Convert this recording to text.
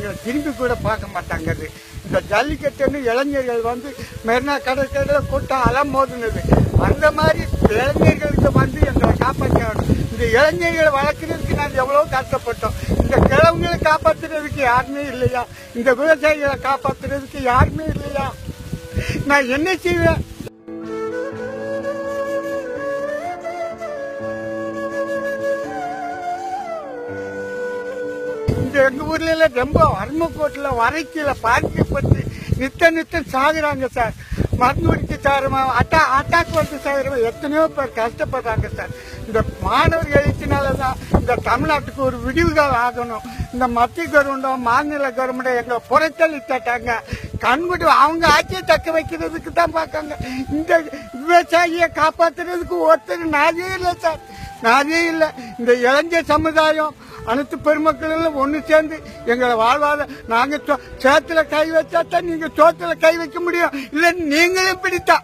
எங்களை திரும்பி கூட பார்க்க மாட்டாங்க. இந்த ஜல்லிக்கட்டுன்னு இளைஞர்கள் வந்து மெரினா கடற்கரையில் கூட்டம் அலமோதுனது. அந்த மாதிரி இளைஞர்களுக்கு வந்து எங்களை காப்பாற்றணும். இந்த இளைஞர்களை வளர்க்கறதுக்கு நாங்கள் எவ்வளோ கஷ்டப்பட்டோம். இந்த கிழவங்களை காப்பாற்றுறதுக்கு யாருமே இல்லையா? இந்த விவசாயிகளை காப்பாற்றுறதுக்கு யாருமே இல்லையா? நான் என்ன செய்வேன்? எங்க ஊர்ல ரொம்ப அருமக்கோட்டில் வரைக்கில பாதிக்கப்பட்டு நித்தம் சாகுறாங்க சார். மருந்து குடிச்சு சாருமா அட்டாக் வந்து சாகுறவங்க எத்தனையோ பேர் கஷ்டப்படுறாங்க சார். இந்த மாணவர்கள் எழுச்சினாலதான் இந்த தமிழ்நாட்டுக்கு ஒரு விடிவுகள் ஆகணும். இந்த மத்திய கவர்மெண்டும் மாநில கவர்மெண்டும் எங்களை புறத்தள்ளி தட்டாங்க. கண்படி அவங்க ஆட்சியை தக்க வைக்கிறதுக்கு தான் பார்க்காங்க. இந்த விவசாயியை காப்பாத்துறதுக்கு ஒருத்தர் நாதே இல்லை சார், நாதே இல்லை. இந்த இளைஞர் சமுதாயம் அனைத்து பெருமக்களும் ஒன்று சேர்ந்து எங்களை வாழ்வாத நாங்க சேத்துல கை வச்சா தான் நீங்க சோத்துல கை வைக்க முடியும். இல்ல நீங்களும் பிடித்தா